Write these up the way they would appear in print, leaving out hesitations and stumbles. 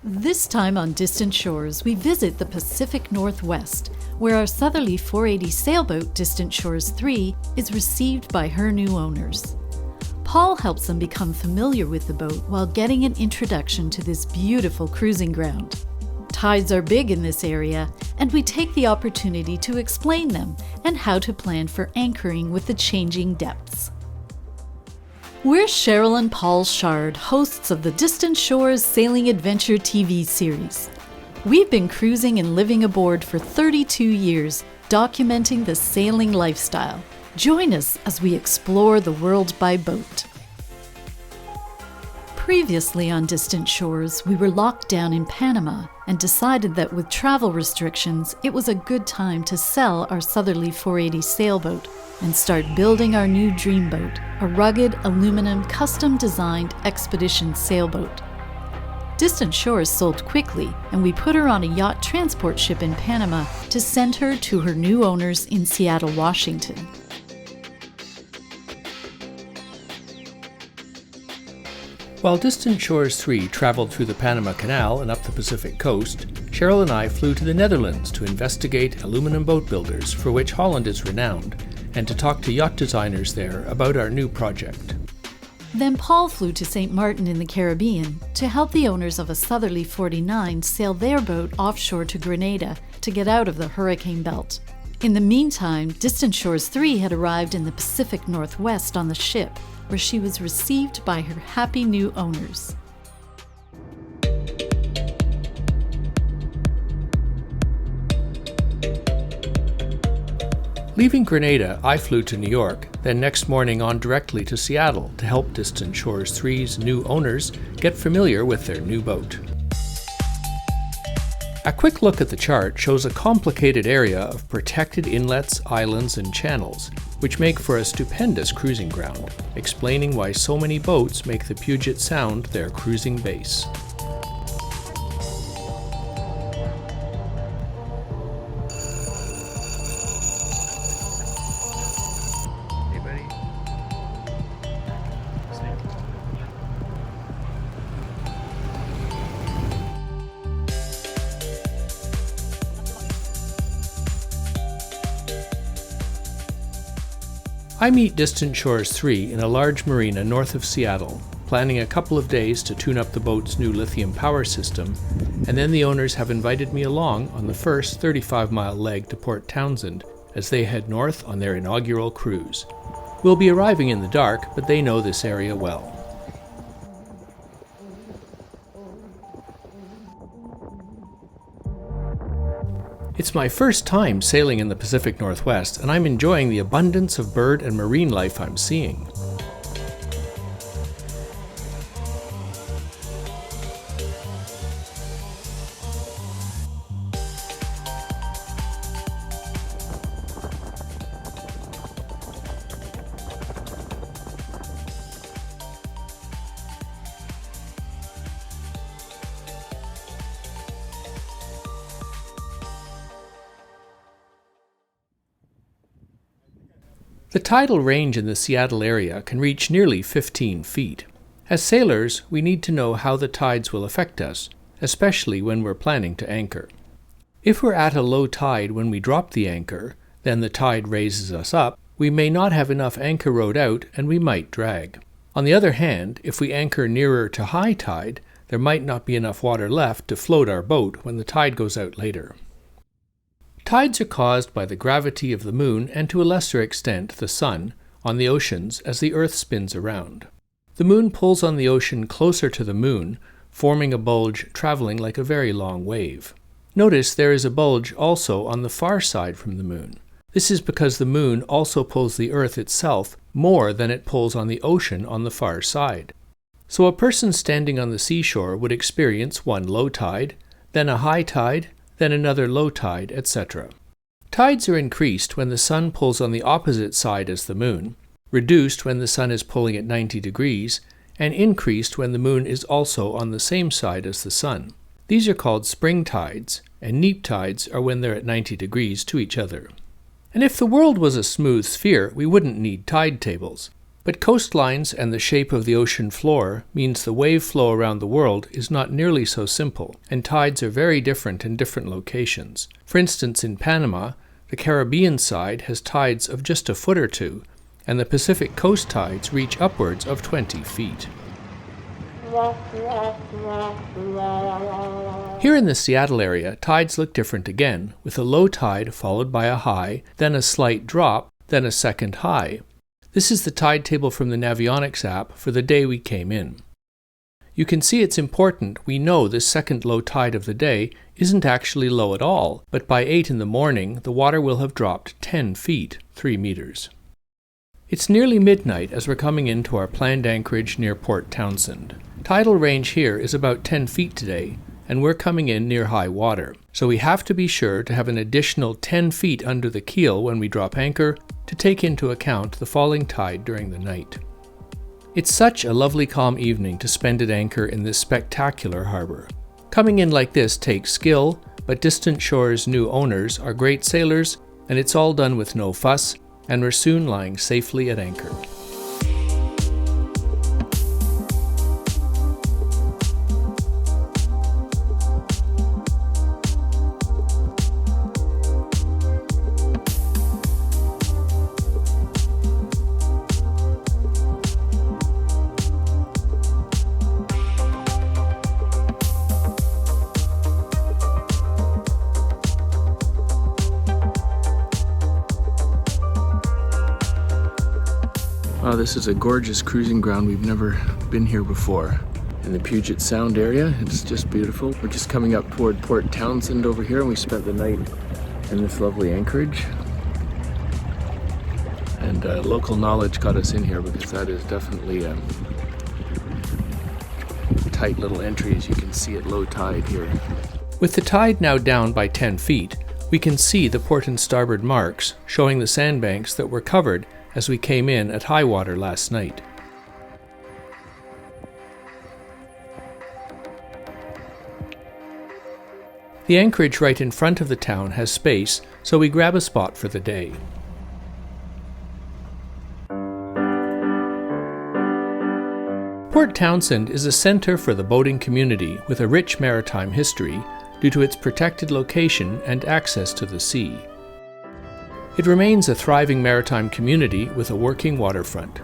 This time on Distant Shores, we visit the Pacific Northwest, where our Southerly 480 sailboat Distant Shores 3 is received by her new owners. Paul helps them become familiar with the boat while getting an introduction to this beautiful cruising ground. Tides are big in this area, and we take the opportunity to explain them and how to plan for anchoring with the changing depths. We're Cheryl and Paul Shard, hosts of the Distant Shores Sailing Adventure TV series. We've been cruising and living aboard for 32 years, documenting the sailing lifestyle. Join us as we explore the world by boat. Previously on Distant Shores, we were locked down in Panama and decided that with travel restrictions, it was a good time to sell our Southerly 480 sailboat and start building our new dream boat, a rugged, aluminum, custom-designed expedition sailboat. Distant Shores sold quickly, and we put her on a yacht transport ship in Panama to send her to her new owners in Seattle, Washington. While Distant Shores 3 traveled through the Panama Canal and up the Pacific coast, Cheryl and I flew to the Netherlands to investigate aluminum boat builders, for which Holland is renowned, and to talk to yacht designers there about our new project. Then Paul flew to St. Martin in the Caribbean to help the owners of a Southerly 49 sail their boat offshore to Grenada to get out of the hurricane belt. In the meantime, Distant Shores 3 had arrived in the Pacific Northwest on the ship, where she was received by her happy new owners. Leaving Grenada, I flew to New York, then next morning on directly to Seattle to help Distant Shores 3's new owners get familiar with their new boat. A quick look at the chart shows a complicated area of protected inlets, islands, and channels, which make for a stupendous cruising ground, explaining why so many boats make the Puget Sound their cruising base. I meet Distant Shores 3 in a large marina north of Seattle, planning a couple of days to tune up the boat's new lithium power system, and then the owners have invited me along on the first 35-mile leg to Port Townsend as they head north on their inaugural cruise. We'll be arriving in the dark, but they know this area well. It's my first time sailing in the Pacific Northwest, and I'm enjoying the abundance of bird and marine life I'm seeing. The tidal range in the Seattle area can reach nearly 15 feet. As sailors, we need to know how the tides will affect us, especially when we're planning to anchor. If we're at a low tide when we drop the anchor, then the tide raises us up, we may not have enough anchor rode out and we might drag. On the other hand, if we anchor nearer to high tide, there might not be enough water left to float our boat when the tide goes out later. Tides are caused by the gravity of the moon and to a lesser extent the sun on the oceans as the earth spins around. The moon pulls on the ocean closer to the moon, forming a bulge traveling like a very long wave. Notice there is a bulge also on the far side from the moon. This is because the moon also pulls the earth itself more than it pulls on the ocean on the far side. So a person standing on the seashore would experience one low tide, then a high tide, then another low tide, etc. Tides are increased when the sun pulls on the opposite side as the moon, reduced when the sun is pulling at 90 degrees, and increased when the moon is also on the same side as the sun. These are called spring tides, and neap tides are when they're at 90 degrees to each other. And if the world was a smooth sphere, we wouldn't need tide tables. But coastlines and the shape of the ocean floor means the wave flow around the world is not nearly so simple, and tides are very different in different locations. For instance, in Panama, the Caribbean side has tides of just a foot or two, and the Pacific coast tides reach upwards of 20 feet. Here in the Seattle area, tides look different again, with a low tide followed by a high, then a slight drop, then a second high. This is the tide table from the Navionics app for the day we came in. You can see it's important we know this second low tide of the day isn't actually low at all, but by 8 in the morning the water will have dropped 10 feet, 3 meters. It's nearly midnight as we're coming into our planned anchorage near Port Townsend. Tidal range here is about 10 feet today, and we're coming in near high water, so we have to be sure to have an additional 10 feet under the keel when we drop anchor to take into account the falling tide during the night. It's such a lovely calm evening to spend at anchor in this spectacular harbor. Coming in like this takes skill, but Distant Shore's new owners are great sailors, and it's all done with no fuss, and we're soon lying safely at anchor. Wow, this is a gorgeous cruising ground. We've never been here before. In the Puget Sound area, it's just beautiful. We're just coming up toward Port Townsend over here, and we spent the night in this lovely anchorage. And local knowledge got us in here because that is definitely a tight little entry, as you can see at low tide here. With the tide now down by 10 feet, we can see the port and starboard marks showing the sandbanks that were covered as we came in at high water last night. The anchorage right in front of the town has space, so we grab a spot for the day. Port Townsend is a center for the boating community with a rich maritime history due to its protected location and access to the sea. It remains a thriving maritime community with a working waterfront.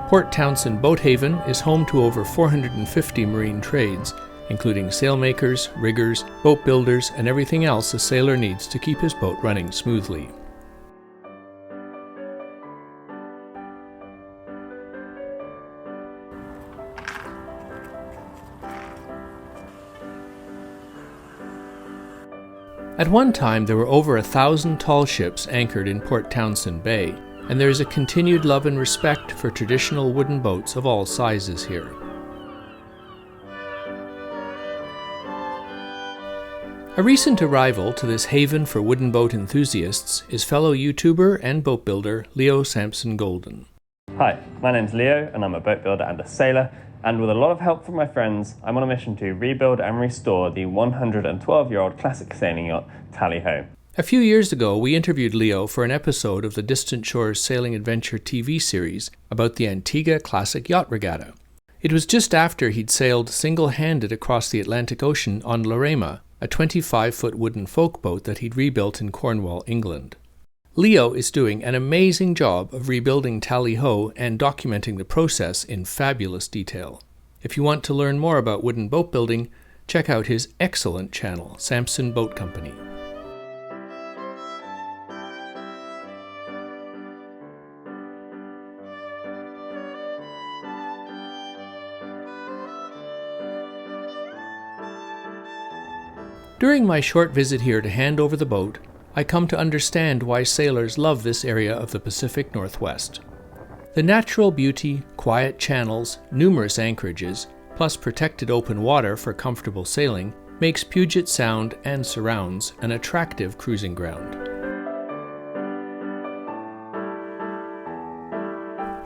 Port Townsend Boat Haven is home to over 450 marine trades, including sailmakers, riggers, boat builders, and everything else a sailor needs to keep his boat running smoothly. At one time, there were over 1,000 tall ships anchored in Port Townsend Bay, and there is a continued love and respect for traditional wooden boats of all sizes here. A recent arrival to this haven for wooden boat enthusiasts is fellow YouTuber and boat builder Leo Sampson Golden. Hi, my name's Leo and I'm a boat builder and a sailor, and with a lot of help from my friends, I'm on a mission to rebuild and restore the 112-year-old classic sailing yacht, Tally-Ho. A few years ago, we interviewed Leo for an episode of the Distant Shores Sailing Adventure TV series about the Antigua Classic Yacht Regatta. It was just after he'd sailed single-handed across the Atlantic Ocean on Lorema, a 25-foot wooden folk boat that he'd rebuilt in Cornwall, England. Leo is doing an amazing job of rebuilding Tally-Ho and documenting the process in fabulous detail. If you want to learn more about wooden boat building, check out his excellent channel, Sampson Boat Company. During my short visit here to hand over the boat, I come to understand why sailors love this area of the Pacific Northwest. The natural beauty, quiet channels, numerous anchorages, plus protected open water for comfortable sailing, makes Puget Sound and surrounds an attractive cruising ground.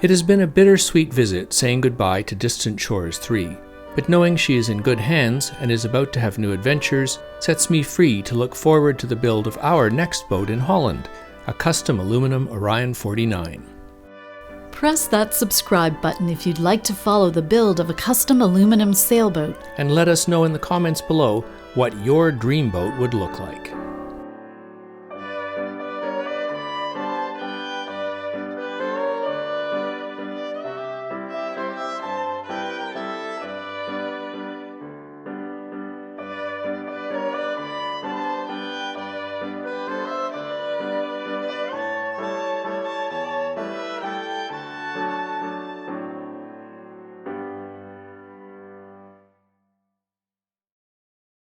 It has been a bittersweet visit saying goodbye to Distant Shores 3, but knowing she is in good hands and is about to have new adventures sets me free to look forward to the build of our next boat in Holland, a custom aluminum Orion 49. Press that subscribe button if you'd like to follow the build of a custom aluminum sailboat. And let us know in the comments below what your dream boat would look like.